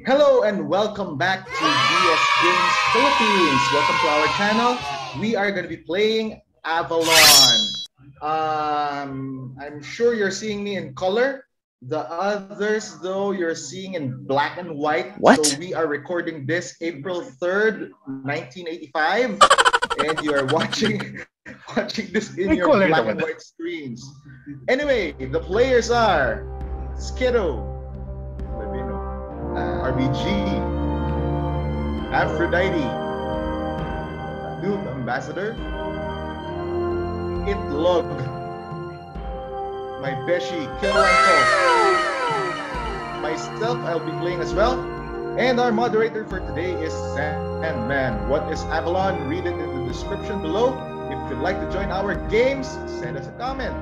Hello and welcome back to DS Games Philippines. Welcome to our channel. We are going to be playing Avalon. I'm sure you're seeing me in color. The others, though, you're seeing in black and white. What? So we are recording this April 3rd, 1985. And you are watching this in your black and white screens. Anyway, the players are Skiddo, RBG, Aphrodite, Noob Ambassador, Itlog, my Beshi, Killanko, myself, I'll be playing as well, and our moderator for today is Sandman. What is Avalon? Read it in the description below. If you'd like to join our games, send us a comment.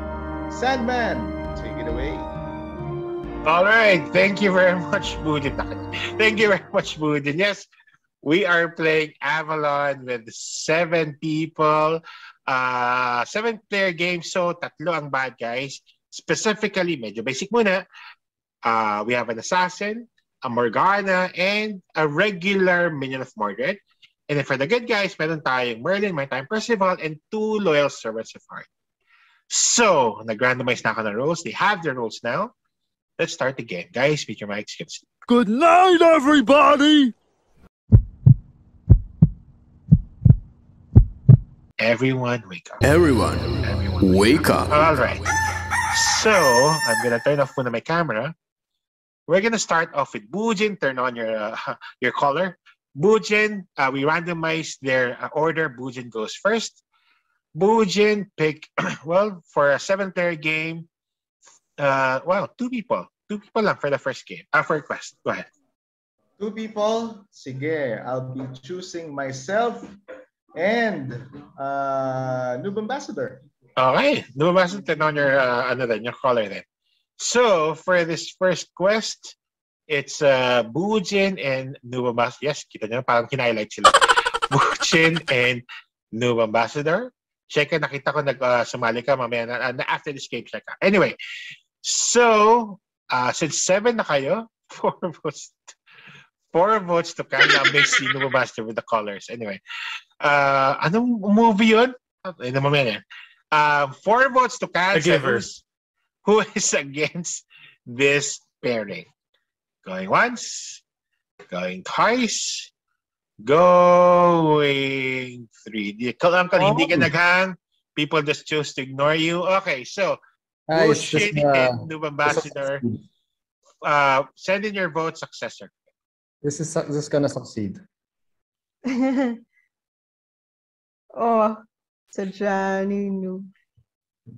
Sandman, take it away. All right. Thank you very much, Budin. Thank you very much, Budin. Yes, we are playing Avalon with 7 people. 7-player game. So, tatlo ang bad guys. Specifically, medyo basic muna. We have an assassin, a Morgana, and a regular minion of Mordred. And then for the good guys, meron tayong Merlin, may tayong Percival, and 2 loyal servants of Heart. So, nag-randomize na ako ng roles. They have their roles now. Let's start the game. Guys, speak your mics. Good night, everybody! Everyone, wake up. Everyone, wake up. All right. So, I'm going to turn off muna my camera. We're going to start off with Bujin. Turn on your color. Bujin, we randomize their order. Bujin goes first. Bujin, pick, well, for a 7-player game, 2 people. 2 people lang for the first game. For quest. Go ahead. 2 people. Sige, I'll be choosing myself and Noob Ambassador. Okay. Noob Ambassador, turn on your color then. So, for this first quest, it's Bujin and Noob Ambassador. Yes, kita nyo, parang kinihighlight sila. Bujin and Noob Ambassador. Check, nakita ko sumali ka mamaya na after this game, check. Anyway, so, since 7 na kayo, 4 votes. 4 votes to Kanda makes si Noob Ambassador with the colors. Anyway, anong movie yun? Mamaya yan. 4 votes to Kanda, who is against this pairing. Going once, going twice, going 3. Hindi ka naghang. People just choose to ignore you. Okay, so Bujin and Noob Ambassador, send in your vote, successor. This is gonna succeed. Johnny Noob.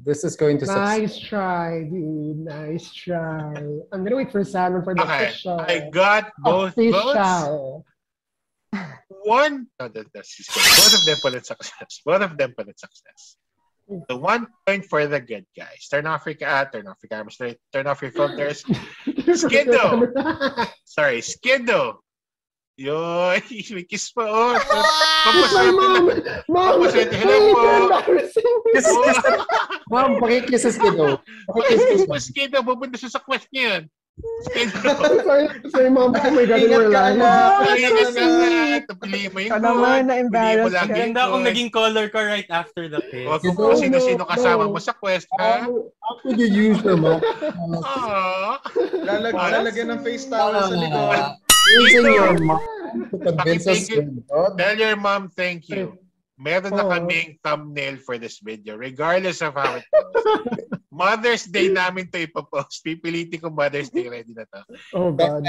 This is going to succeed. Nice try, dude. Nice try. I'm gonna wait for Simon for the official. I got both votes. One. No, that's both of them put in success. So 1 point for the good guys. Turn off your cameras. Turn off your filters. Skiddo. Sorry, Skiddo. Yo, may kiss pa. Mom, hello po. Mom, pakikiss Skiddo. Skiddo, pupunta siya sa quest niya yan. Sorry, Mom. Oh my God, we're live. Tapili mo yung naman, na-embarrass ka. Ganda akong naging color ka right after the pick. Huwag kung sino-sino kasama mo sa quest, ha? How could you use your mom? Lalagyan ng face towel sa likod. Using your mom to convince us. Tell your mom thank you. Meron na kaming thumbnail for this video, regardless of how it goes. Mother's Day namin to ipopost. Pipilitin ko Mother's Day ready na to. Oh, God.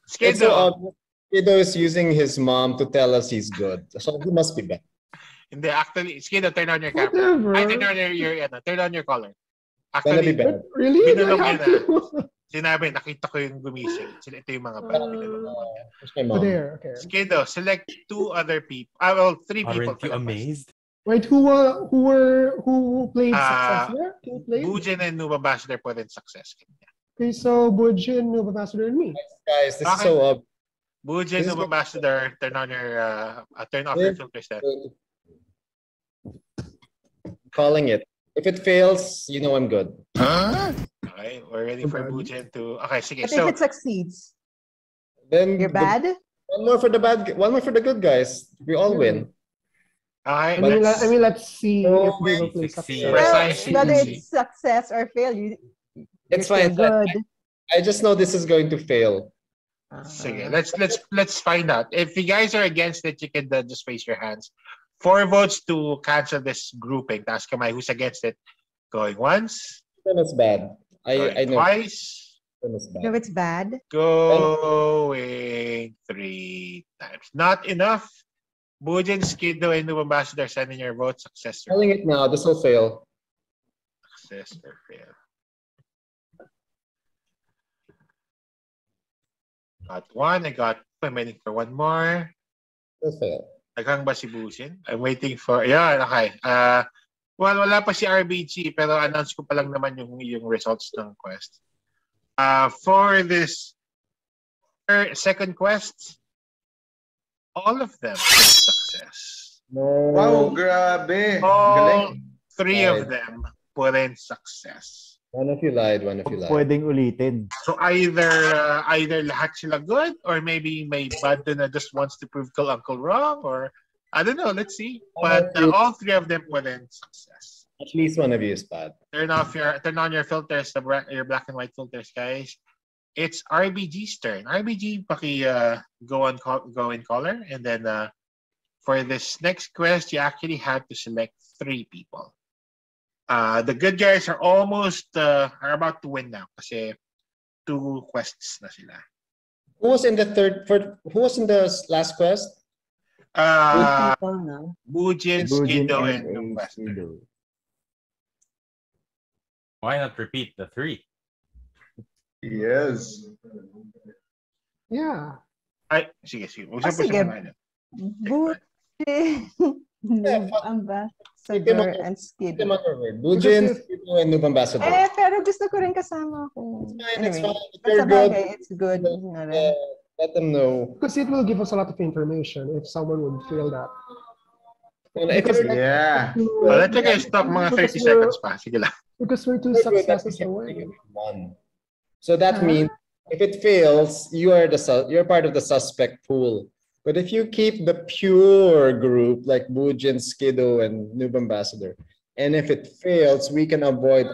Skiddo. Skiddo is using his mom to tell us he's good. So he must be bad. Hindi, actually, Skiddo, turn on your camera. Ay, turn on your color. Actually, be bad. Really? Binulong yun na. Sinabi, nakita ko yung gumising. Ito yung mga bad. There, okay. Skiddo, select 2 other people. 3 people. Aren't you amazed? Wait, who played success here? Who played? Bujin and Noob Ambassador put in success. Okay, so Bujin, Noob Ambassador, and me. Guys, this is so up. Bujin, Noob Ambassador, turn off your filters then. Calling it. If it fails, you know I'm good. Okay, we're ready for Bujin to... Okay, sige. But if it succeeds? Then You're bad? one more for the one more for the good guys. We all win. Okay, Let's see if they will play Succeed. success. Well, Precisely. whether it's success or fail, you're It's still fine. good. I just know this is going to fail. Sige, let's find out. If you guys are against it, you can just raise your hands. 4 votes to cancel this grouping. Taas kamay, who's against it? Going once. Then it's bad. I know. Twice. Then it's bad. No, it's bad. Going 3 times. Not enough. Bujin, Skiddo, and New Ambassador, send in your vote. Success or Telling it now. This will fail. success or fail. Got 1. I'm waiting for 1 more. This will fail. Naghang ba si Bujin? I'm waiting for, yeah, okay. Well, wala pa si RBG, pero announce ko pa lang naman yung results ng quest. For this second quest, all of them is success. No. Wow, grabe. All Galing. 3 of them put in success. One of you lied. One of you lied. Pwedeng ulitin. So either lahat sila good, or maybe may bad na just wants to prove Uncle wrong, or I don't know. Let's see. But all 3 of them put in success. At least one of you is bad. Turn on your filters, your black and white filters, guys. It's RBG's turn. RBG, paki go in color, and then for this next quest, you actually have to select 3 people. The good guys are are about to win now kasi 2 quests na sila. Who was in the who was in the last quest? People now. Bujin, Skiddo, and Ambassador. Skiddo. Why not repeat the 3? Yes. Yeah. Ay, sige. Sige. Bujin, Noob Ambassador, and Skiddo. Bujin, Skiddo, and Noob Ambassador. Pero gusto ko rin kasama ko. It's fine. If Basta you're good, bagay, it's good. let them know. Because it will give us a lot of information if someone would fail that. Yeah. Let you guys talk mga 30 seconds pa. Sige lang. Because we're 2 successes away. So that means if it fails, you're part of the suspect pool. But if you keep the pure group like Bujin, Skiddo, and Noob Ambassador, and if it fails, we can avoid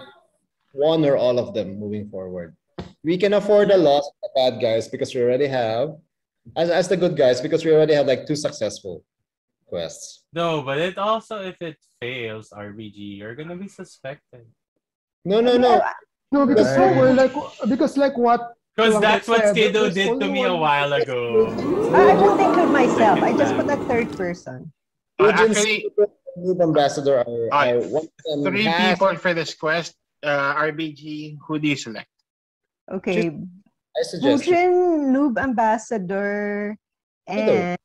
one or all of them moving forward. We can afford a loss of the bad guys because we already have, as the good guys, because we already have like 2 successful quests. No, but it also, if it fails, RBG, you're gonna be suspected. No. No, because what? Because that's what said, Skiddo there's did to only me a one- while ago. I don't include myself. I just put a 3rd person. Bujin, Actually, Skiddo, and Noob Ambassador are 3 people for this quest. RBG, who do you select? Okay. I suggest Bujin, Noob Ambassador, and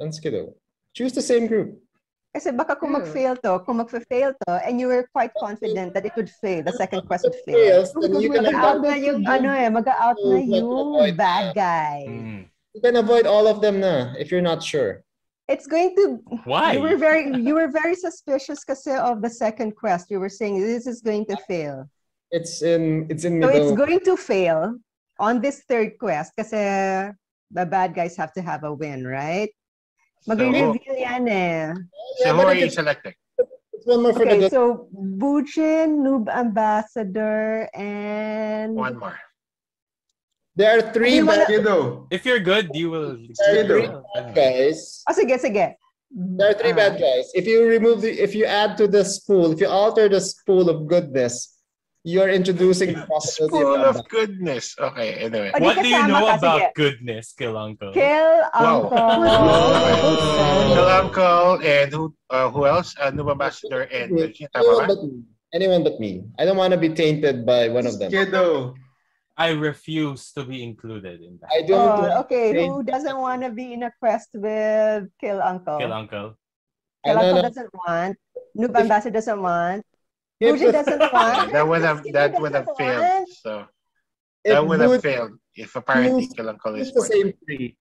Skiddo. Choose the same group. kasi baka kung mag-fail to, and you were quite confident that it would fail, the second quest would fail. Fails, then you can Mag-out na yung, mag-out na yung bad guy. You can avoid all of them na if you're not sure. It's going to. Why? You were very suspicious kasi of the second quest. You were saying this is going to fail. It's in So middle. it's going to fail on this 3rd quest kasi the bad guys have to have a win, right? Mag-reveal yan eh. So who are you selecting? It's one more for the Okay, good. so Bujin, Noob Ambassador, and 1 more. There are 3 bad Skiddo. If you're good, you will. guys. sige. There are 3 bad guys. If you add to the spool, if you alter the spool of goodness, you're introducing the possibility Full of of goodness. Okay, anyway. O, di What do you kasama know ka, about sige. goodness, Kill Uncle? Kill Uncle. Kill Uncle, and who else? Noob Ambassador and anyone but me. Anyone but me. I don't want to be tainted by one of them. Skiddo. I refuse to be included in that. I don't want Okay, to who doesn't want to be in a quest with Kill Uncle? Kill Uncle. Kill I know Uncle na- doesn't want. Noob Ambassador doesn't want. If- Bujin doesn't want. That would have Skiddo failed. doesn't So if that would have Bujin failed if apparently choose- Kill Uncle is choose the winning. same 3.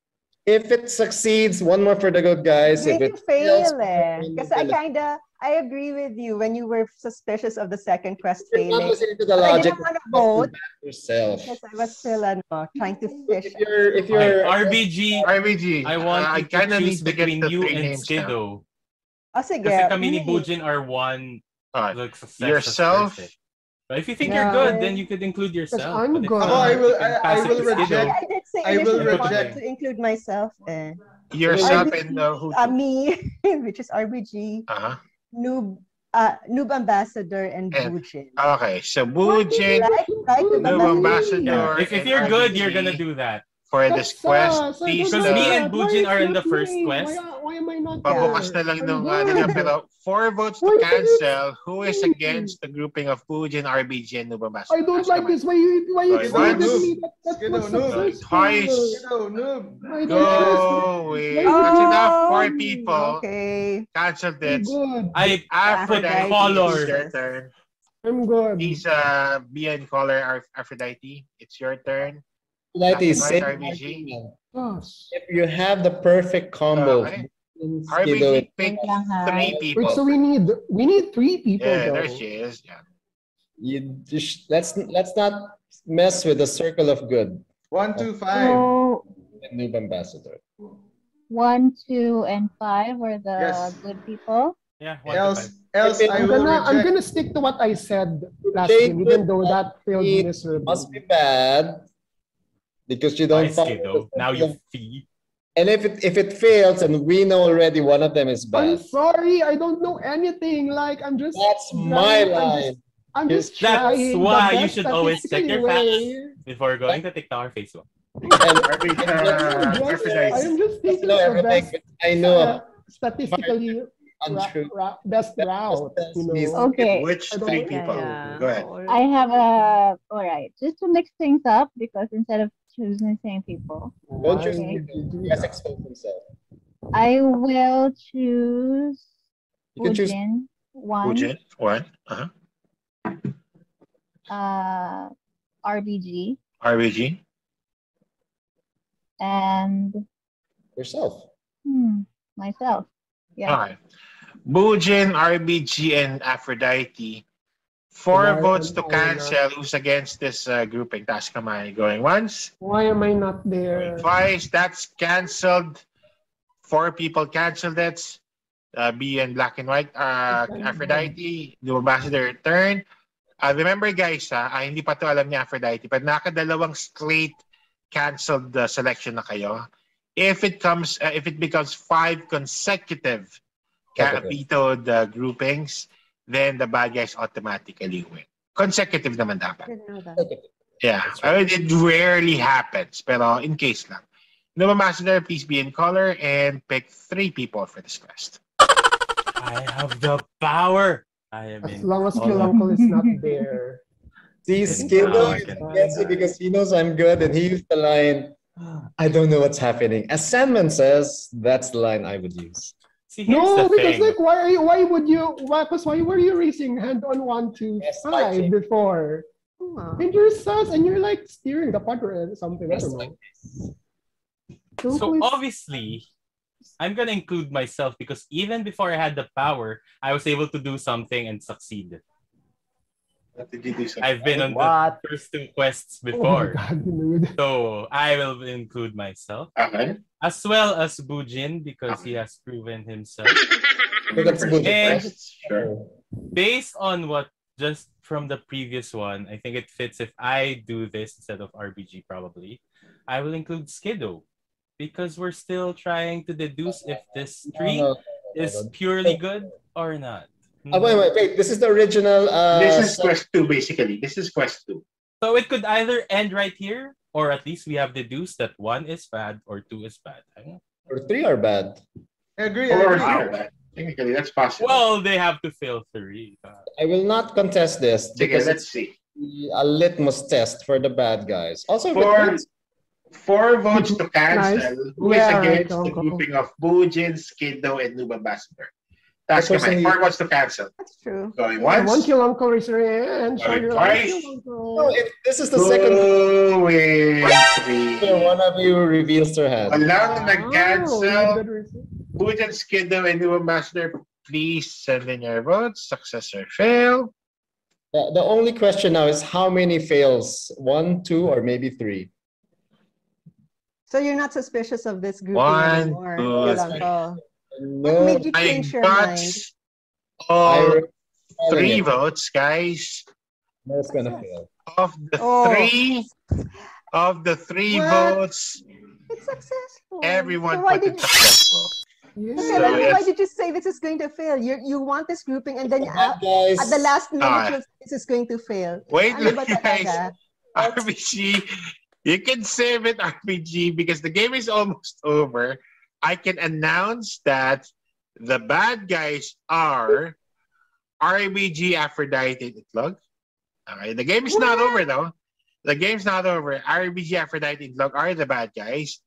If it succeeds, one more for the good guys. If Make it you fail, fails, Because I agree with you when you were suspicious of the second quest you're not failing. listening to the But I logic. didn't want to You must vote back yourself. because I was still trying to fish. If Okay, you're RBG, RBG, I want I you to kind of choose need to get between the you 3 and names now. O Skido. sige. Kasi kami ni pili. Bujin are one Alright. like success Yourself. person. But if you think Yeah. you're good, then you could include yourself. I'm But if good. not, Ako, I you will- can I pass it will to reject- Skido. I did say I will initially I wanted reject. to include myself. Yourself RBG, and who? me, which is RBG, Uh-huh. Noob Ambassador, and And- Bujin. Okay, so Bujin, Right, Noob Noob Ambassador. Ambassador, If and you're good, you're RBG gonna do that. for this quest. Please, Because me and Bujin are in the first quest. Why am I not pabukas there? na lang I'm nung good. niya, pero 4 votes to Why did you- cancel. Who is against the grouping of Bujin, RBG, and Noob Ambassador? I don't Taas like kamay. this. Why you Going excluded once. me? That's Skido, not noob. successful. Twice. Skido, noob. I don't Go trust- with Why that's you- enough. 4 Oh, people Okay. canceled I'm it. good. I Aphrodite, Color. it's your turn. I'm good. Please, BN caller Aphrodite, it's your turn. That is Black same and white RBG. argument. Gosh. If you have the perfect combo, Okay. Skido, RBG pick Wait lang, ha? 3 people. Wait, so we need 3 people Yeah, though. there she is. Yeah. you just, let's not mess with the circle of good. 1, 2, 5. So, Noob Ambassador. 1, 2, and 5 were the Yes. good people. Yeah, 1 to 5. Else I I'm will I'm reject. gonna stick to what I said last Change game, even it. though that failed It miserably. Must be bad because you don't Nice, follow Skido. the Now circle you of- fee. And if it fails, and we know already one of them is I'm bad. sorry, I don't know anything. Like I'm just. That's my line. I'm just That's trying. the why you best should always check your statistically way. Before going to TikTok or Facebook. And Aphrodite. I'm just thinking know of the everything, best but I know statistically untrue. best route. You know. Okay. Which I don't- 3 people? Go ahead. I have alright, just to mix things up, because instead of choosing the same people, Don't choose Okay. he has exposed himself. I will choose You can choose Bujin, 1, Bujin, 1. RBG, RBG. and yourself. myself. Yeah. Okay. Bujin, RBG, and Aphrodite. 4 Why votes am to I cancel. Who's against this grouping? Taas kamay. Going once. Why am I not Going there? twice. That's canceled. 4 people canceled it. B and Black and White. Aphrodite, new ambassador turn. Remember guys, hindi pa to alam ni Aphrodite, but nakadalawang straight canceled selection na kayo. If it becomes 5 consecutive vetoed groupings, then the bad guys automatically win. Consecutive naman dapat. Didn't know that. Yeah, I mean, it rarely happens, pero in case lang. No ambassador, please be in color and pick 3 people for this quest. I have the power. I am As in long as color. Kill Uncle is not there. See, It's Skido now I is can- against it because he knows I'm good, and he used the line, I don't know what's happening. As Sandman says, that's the line I would use. See, here's No, the because thing. like why were you raising hand on 1, 2, Yes, 5 fighting. before? Oh. And you're sus and you're like steering the pod or something. I don't know. Don't So please- obviously, I'm gonna include myself because even before I had the power, I was able to do something and succeed. What did you do? I've been on the What? first 2 quests Oh my before. God, dude. So I will include myself. Okay. As well as Bujin because he has proven himself. So that's good. And Sure. based on what just from the previous one, I think it fits if I do this instead of RBG probably. I will include Skido because we're still trying to deduce if this tree is purely good or not. Wait. This is the original. This is quest 2, basically. This is quest 2. So it could either end right here, or at least we have deduced that 1 is bad or 2 is bad. I don't know. or 3 are bad. I agree. Or I agree. technically, that's possible. Well, they have to fail 3. I will not contest this Sige, because let's it's see. a litmus test for the bad guys. Also, if it Four, wins, 4 votes to cancel. Nice. Who is Yeah, against right, the go. grouping of Bujin, Skido, and Noob Ambassador? Task your personally- mind. Or wants to cancel. That's true. Going One once. kill uncle, raise your hand. Show Going your twice. love, kill No, uncle. this is the second Going where one of you reveals their hand. Walang Oh, nag-cancel. good reason. Bujan, Skiddo, and New Ambassador, please send in your votes. Success or fail. The only question now is how many fails? 1, 2, or maybe 3? So you're not suspicious of this grouping One, anymore, two, Kill three. Uncle. What No, made you I change your got mind? all I'm 3 it. votes, guys. No, it's gonna fail. Of the Oh. three What? votes, It's successful. everyone So why put it did successful. Yeah. Okay, So then why it's- did you say this is going to fail? You want this grouping and then Bad guys. at the last minute Ah. you'll say this is going to fail. Wait Ano lang, ba guys. talaga? RPG, you can save it, RPG, because the game is almost over. I can announce that the bad guys are RBG, Aphrodite, Itlog. Okay, the game is not over though. The game's not over. RBG, Aphrodite, Itlog are the bad guys.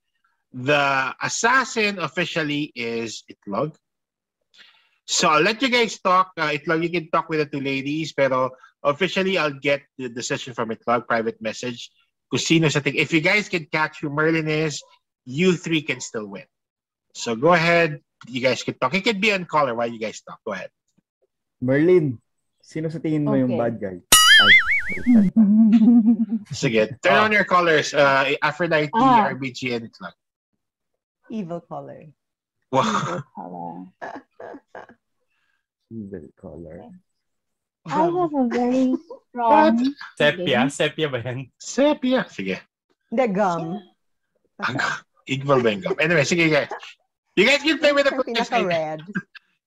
The assassin officially is Itlog. So I'll let you guys talk. Itlog, you can talk with the two ladies, pero officially I'll get the decision from Itlog, private message. Kung sino sa ting. If you guys can catch who Merlin is, you three can still win. So go ahead. You guys can talk. You can be on caller while you guys talk. Go ahead. Merlin, sino sa tingin mo yung Okay. bad guy? Ay, Sige. Turn on your callers. Aphrodite, Ah. RBG, and Itlog. Evil color. Wow. evil color. I have a very strong Sepia? feeling. Sepia ba yan? Sepia. Sige. The gum. Equal bingo. Anyway, sige guys. You guys can play with the Yung players. pinaka-red.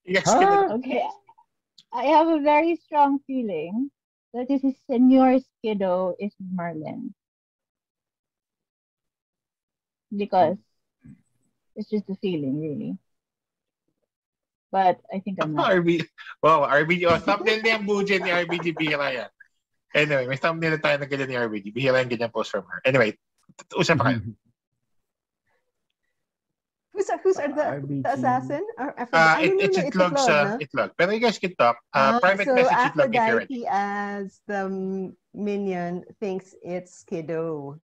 You guys can... Okay. I have a very strong feeling that this is Senor Skiddo is Merlin. Because it's just a feeling, really. But I think I'm not. RB. Wow, RBG. Oh, thumbnail niya ang budget ni RBG. Bihira yan. Anyway, may thumbnail na tayo na ganyan ni RBG. Bihira yung ganyan post from her. Anyway, usap pa kayo. Who's the RBG. assassin? Or Aphrodite? It's Itlog sa Itlog. Pero you guys can talk. Private so message Itlog if you're ready. Aphrodite as the minion thinks it's Kiddo.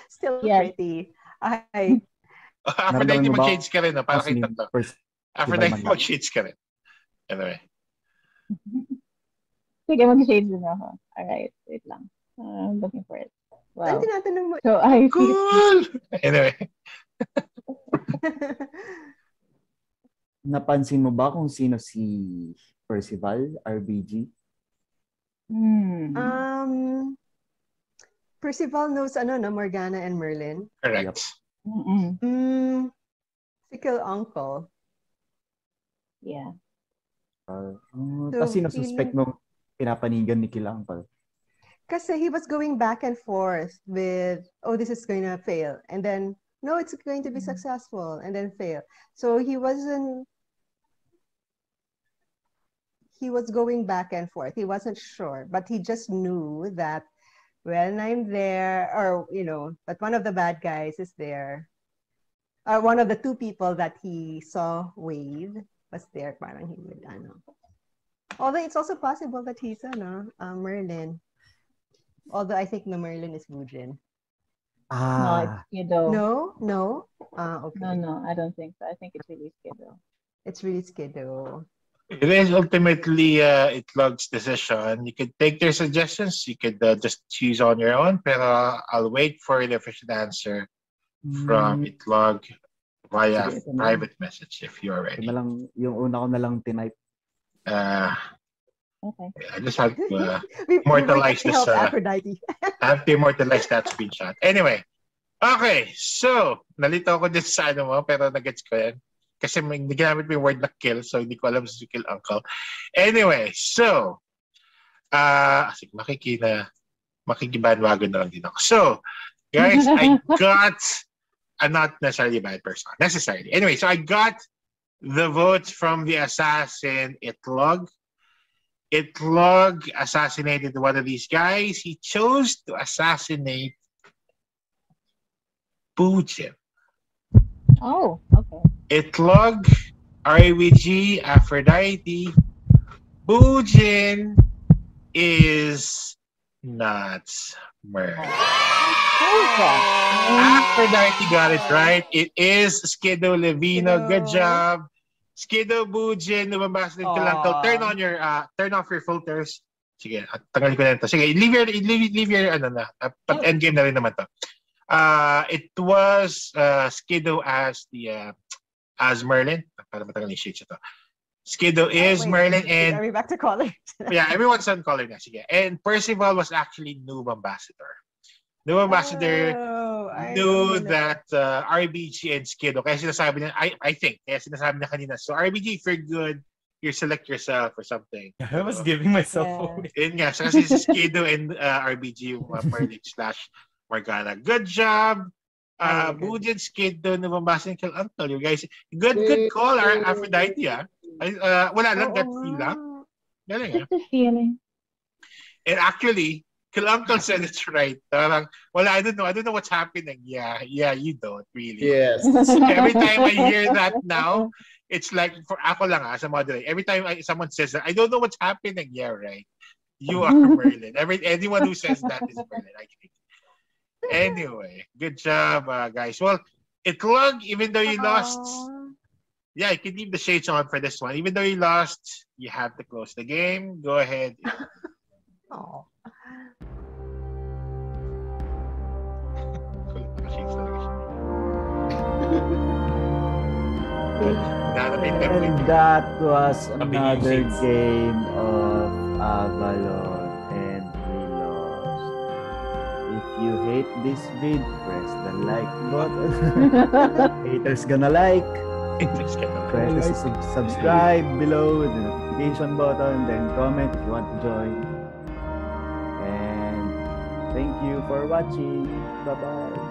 Still Yes. pretty. Ay, Aphrodite, Naramdaman mo ba mag-shades ka rin. Para kay tatlo. First, Aphrodite, naman. mag-shades ka rin. Anyway. Sige, mag-shades din ako. Alright, wait lang. I'm looking for it. Saan Wow. tinatanong mo? So I feel Cool! Anyway. Napansin mo ba kung sino si Percival, RBG? Percival knows Morgana and Merlin. Correct. Mm-mm. Si Kill Uncle. Yeah. Tapos sino suspect mo pinapanigan ni Kill Uncle? Kasi he was going back and forth with, oh, this is going to fail. And then, no, it's going to be successful. And then fail. So he was going back and forth. He wasn't sure. But he just knew that when I'm there, or, that one of the bad guys is there. One of the two people that he saw wave was there. Parang he would, Although it's also possible that he's, Merlin. Although I think the Merlin is Bujin. No, it's Skiddo. No? Okay. No, I don't think so. I think it's really Skiddo. It's really Skiddo. It is ultimately Itlog's decision. You could take their suggestions. You could just choose on your own. Pero I'll wait for the official answer from Itlog via Sige, ito na. private message if you're ready. Yung una ko na lang tinype. Okay. I just have to We immortalize might help this. Aphrodite. I have to immortalize that screenshot. Anyway. Okay. So, nalito ako dyan sa ano mo, pero nag-gets ko yan. Kasi may ginamit mo yung word na kill, so hindi ko alam si Kill Uncle. Anyway, so, sige, makikibandwagon na lang din ako. So, guys, I got not necessarily a bad person. Necessarily. Anyway, so I got the votes from the assassin Itlog. Itlog assassinated one of these guys. He chose to assassinate Bujin. Oh, okay. Itlog RBG, Aphrodite. Bujin is not Merlin. Aphrodite got it right. It is Skiddo Levino. Good job. Skiddo, Bujin, Nubambas, and Kilangkal. Turn off your filters. Sige, tagal ko na ito. Sige, leave your ano na. Endgame na rin naman to. It was Skiddo as Merlin. Para matagal yung shades ito. Skiddo is Merlin and... Are we back to colors? Yeah, everyone's on color na. Sige. And Percival was actually Noob Ambassador. Noob Ambassador knew that RBG and Skiddo. Kaya sinasabi niya, I think, kaya sinasabi niya kanina. So RBG, if you're good, you select yourself or something. I was giving myself away. Yun nga. So kasi si Skiddo and RBG, Merlin / Morgana. Good job. Bujin, Skiddo, Noob Ambassador, and Kilangkal. You guys, good call, Aphrodite, wala lang, gut feel lang. Galing, Just a feeling. And actually, Kilangkal said it's right. Parang, I don't know what's happening. Yeah, you don't really. Yes. Every time I hear that now, it's like, for ako lang as a moderator, every time someone says that, I don't know what's happening. Yeah, right. You are Merlin. Anyone who says that is Merlin, I think. Anyway, good job, guys. Well, Itlog, even though you lost, yeah, you can leave the shades on for this one. Even though you lost, you have to close the game. Go ahead. Oh. And that was another game of Avalon, and we lost. If you hate this vid, press the like button. Haters gonna like. Press subscribe below with the notification button, then comment if you want to join. And thank you for watching. Bye-bye.